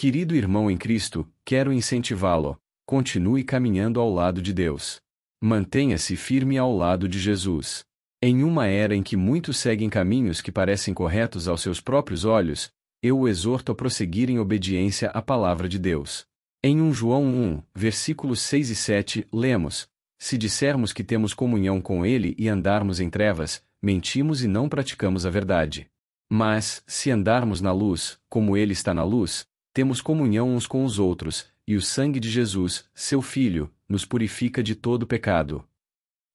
Querido irmão em Cristo, quero incentivá-lo. Continue caminhando ao lado de Deus. Mantenha-se firme ao lado de Jesus. Em uma era em que muitos seguem caminhos que parecem corretos aos seus próprios olhos, eu o exorto a prosseguir em obediência à palavra de Deus. Em 1 João 1, versículos 6 e 7, lemos: Se dissermos que temos comunhão com Ele e andarmos em trevas, mentimos e não praticamos a verdade. Mas, se andarmos na luz, como Ele está na luz, temos comunhão uns com os outros, e o sangue de Jesus, seu Filho, nos purifica de todo pecado.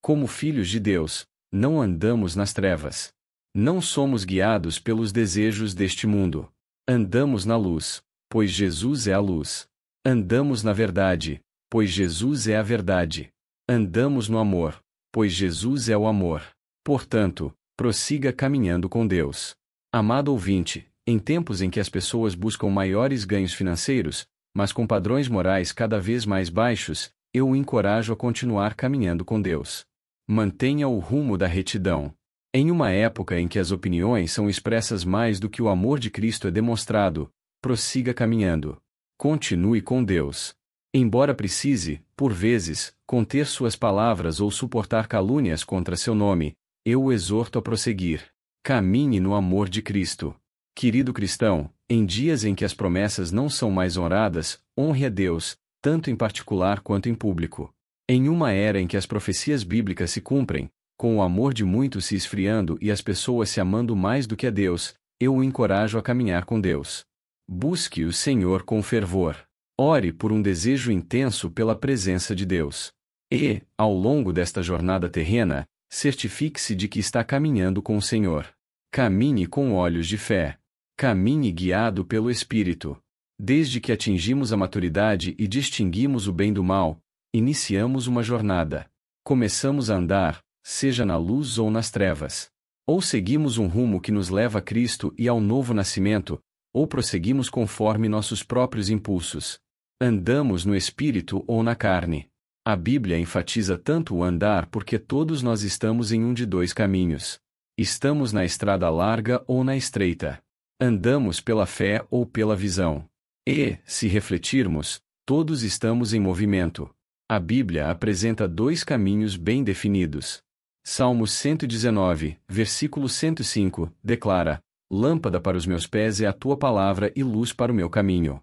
Como filhos de Deus, não andamos nas trevas. Não somos guiados pelos desejos deste mundo. Andamos na luz, pois Jesus é a luz. Andamos na verdade, pois Jesus é a verdade. Andamos no amor, pois Jesus é o amor. Portanto, prossiga caminhando com Deus. Amado ouvinte, em tempos em que as pessoas buscam maiores ganhos financeiros, mas com padrões morais cada vez mais baixos, eu o encorajo a continuar caminhando com Deus. Mantenha o rumo da retidão. Em uma época em que as opiniões são expressas mais do que o amor de Cristo é demonstrado, prossiga caminhando. Continue com Deus. Embora precise, por vezes, conter suas palavras ou suportar calúnias contra seu nome, eu o exorto a prosseguir. Caminhe no amor de Cristo. Querido cristão, em dias em que as promessas não são mais honradas, honre a Deus, tanto em particular quanto em público. Em uma era em que as profecias bíblicas se cumprem, com o amor de muitos se esfriando e as pessoas se amando mais do que a Deus, eu o encorajo a caminhar com Deus. Busque o Senhor com fervor. Ore por um desejo intenso pela presença de Deus. E, ao longo desta jornada terrena, certifique-se de que está caminhando com o Senhor. Caminhe com olhos de fé. Caminhe guiado pelo Espírito. Desde que atingimos a maturidade e distinguimos o bem do mal, iniciamos uma jornada. Começamos a andar, seja na luz ou nas trevas. Ou seguimos um rumo que nos leva a Cristo e ao novo nascimento, ou prosseguimos conforme nossos próprios impulsos. Andamos no Espírito ou na carne. A Bíblia enfatiza tanto o andar porque todos nós estamos em um de dois caminhos. Estamos na estrada larga ou na estreita. Andamos pela fé ou pela visão. E, se refletirmos, todos estamos em movimento. A Bíblia apresenta dois caminhos bem definidos. Salmos 119, versículo 105, declara: Lâmpada para os meus pés é a tua palavra e luz para o meu caminho.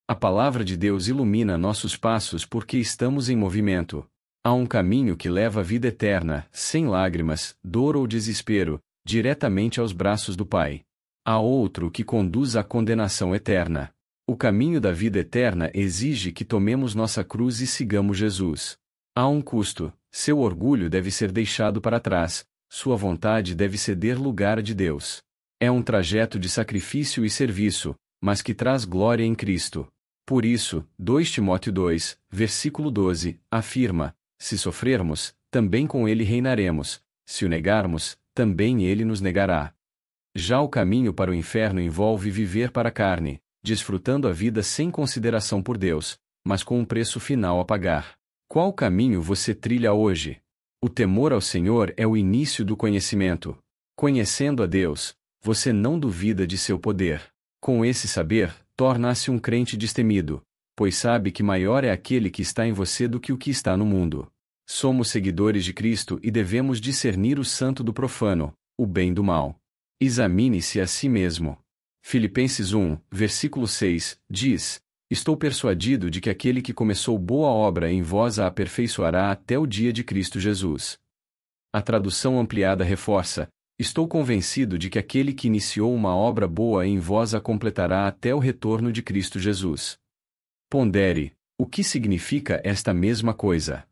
A palavra de Deus ilumina nossos passos porque estamos em movimento. Há um caminho que leva à vida eterna, sem lágrimas, dor ou desespero, diretamente aos braços do Pai. Há outro que conduz à condenação eterna. O caminho da vida eterna exige que tomemos nossa cruz e sigamos Jesus. Há um custo, seu orgulho deve ser deixado para trás, sua vontade deve ceder lugar a de Deus. É um trajeto de sacrifício e serviço, mas que traz glória em Cristo. Por isso, 2 Timóteo 2, versículo 12, afirma: Se sofrermos, também com ele reinaremos, se o negarmos, também ele nos negará. Já o caminho para o inferno envolve viver para a carne, desfrutando a vida sem consideração por Deus, mas com um preço final a pagar. Qual caminho você trilha hoje? O temor ao Senhor é o início do conhecimento. Conhecendo a Deus, você não duvida de seu poder. Com esse saber, torna-se um crente destemido, pois sabe que maior é aquele que está em você do que o que está no mundo. Somos seguidores de Cristo e devemos discernir o santo do profano, o bem do mal. Examine-se a si mesmo. Filipenses 1, versículo 6, diz: Estou persuadido de que aquele que começou boa obra em vós a aperfeiçoará até o dia de Cristo Jesus. A tradução ampliada reforça: Estou convencido de que aquele que iniciou uma obra boa em vós a completará até o retorno de Cristo Jesus. Pondere: o que significa esta mesma coisa?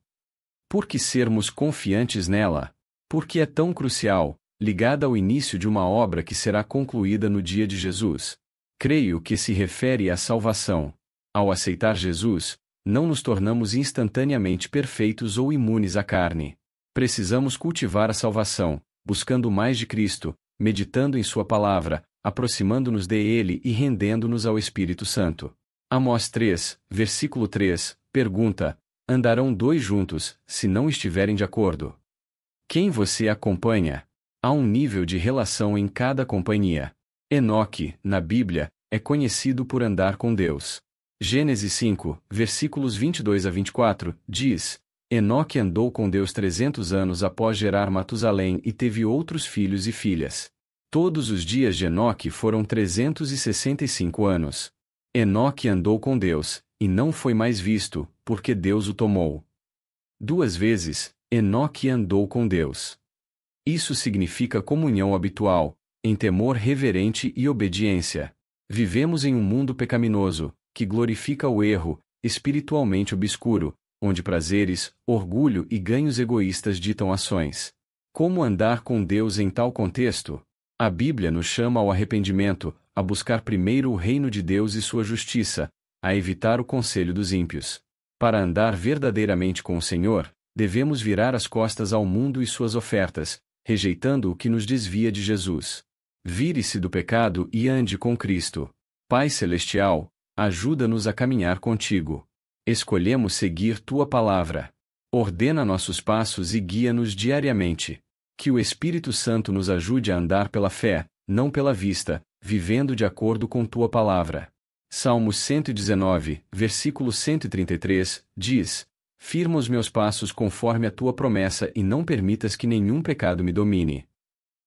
Por que sermos confiantes nela? Por que é tão crucial, ligada ao início de uma obra que será concluída no dia de Jesus? Creio que se refere à salvação. Ao aceitar Jesus, não nos tornamos instantaneamente perfeitos ou imunes à carne. Precisamos cultivar a salvação, buscando mais de Cristo, meditando em Sua palavra, aproximando-nos de Ele e rendendo-nos ao Espírito Santo. Amós 3, versículo 3, pergunta: Andarão dois juntos, se não estiverem de acordo? Quem você acompanha? Há um nível de relação em cada companhia. Enoque, na Bíblia, é conhecido por andar com Deus. Gênesis 5, versículos 22 a 24, diz: Enoque andou com Deus 300 anos após gerar Matusalém e teve outros filhos e filhas. Todos os dias de Enoque foram 365 anos. Enoque andou com Deus, e não foi mais visto, porque Deus o tomou. 2 vezes, Enoque andou com Deus. Isso significa comunhão habitual, em temor reverente e obediência. Vivemos em um mundo pecaminoso, que glorifica o erro, espiritualmente obscuro, onde prazeres, orgulho e ganhos egoístas ditam ações. Como andar com Deus em tal contexto? A Bíblia nos chama ao arrependimento, a buscar primeiro o reino de Deus e sua justiça, a evitar o conselho dos ímpios. Para andar verdadeiramente com o Senhor, devemos virar as costas ao mundo e suas ofertas, rejeitando o que nos desvia de Jesus. Vire-se do pecado e ande com Cristo. Pai Celestial, ajuda-nos a caminhar contigo. Escolhemos seguir tua palavra. Ordena nossos passos e guia-nos diariamente. Que o Espírito Santo nos ajude a andar pela fé, não pela vista, vivendo de acordo com tua palavra. Salmos 119, versículo 133, diz: Firma os meus passos conforme a tua promessa e não permitas que nenhum pecado me domine.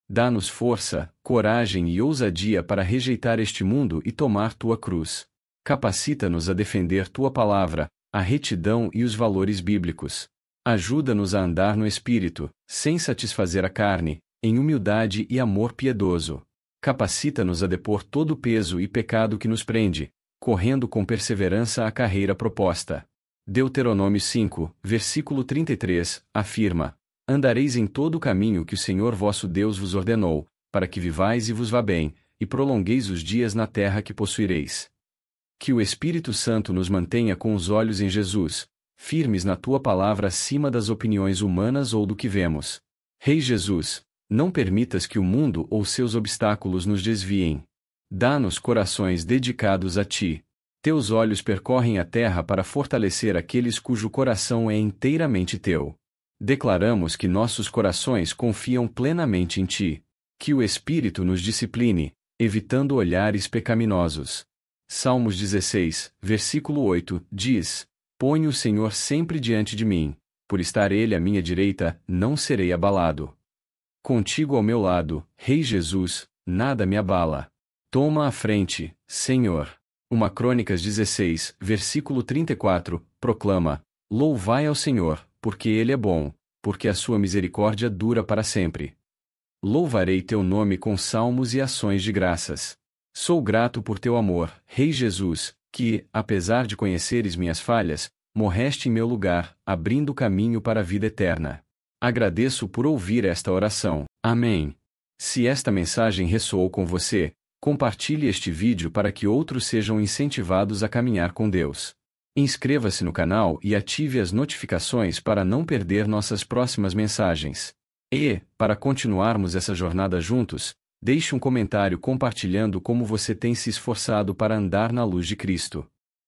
Dá-nos força, coragem e ousadia para rejeitar este mundo e tomar tua cruz. Capacita-nos a defender tua palavra, a retidão e os valores bíblicos. Ajuda-nos a andar no Espírito, sem satisfazer a carne, em humildade e amor piedoso. Capacita-nos a depor todo o peso e pecado que nos prende, correndo com perseverança a carreira proposta. Deuteronômio 5, versículo 33, afirma: Andareis em todo o caminho que o Senhor vosso Deus vos ordenou, para que vivais e vos vá bem, e prolongueis os dias na terra que possuireis. Que o Espírito Santo nos mantenha com os olhos em Jesus, firmes na tua palavra acima das opiniões humanas ou do que vemos. Rei Jesus, não permitas que o mundo ou seus obstáculos nos desviem. Dá-nos corações dedicados a ti. Teus olhos percorrem a terra para fortalecer aqueles cujo coração é inteiramente teu. Declaramos que nossos corações confiam plenamente em ti. Que o Espírito nos discipline, evitando olhares pecaminosos. Salmos 16, versículo 8, diz: Põe o Senhor sempre diante de mim, por estar Ele à minha direita, não serei abalado. Contigo ao meu lado, Rei Jesus, nada me abala. Toma a frente, Senhor. 1 Crônicas 16, versículo 34, proclama: Louvai ao Senhor, porque Ele é bom, porque a sua misericórdia dura para sempre. Louvarei teu nome com salmos e ações de graças. Sou grato por teu amor, Rei Jesus, que, apesar de conheceres minhas falhas, morreste em meu lugar, abrindo caminho para a vida eterna. Agradeço por ouvir esta oração. Amém. Se esta mensagem ressoou com você, compartilhe este vídeo para que outros sejam incentivados a caminhar com Deus. Inscreva-se no canal e ative as notificações para não perder nossas próximas mensagens. E, para continuarmos essa jornada juntos, deixe um comentário compartilhando como você tem se esforçado para andar na luz de Cristo.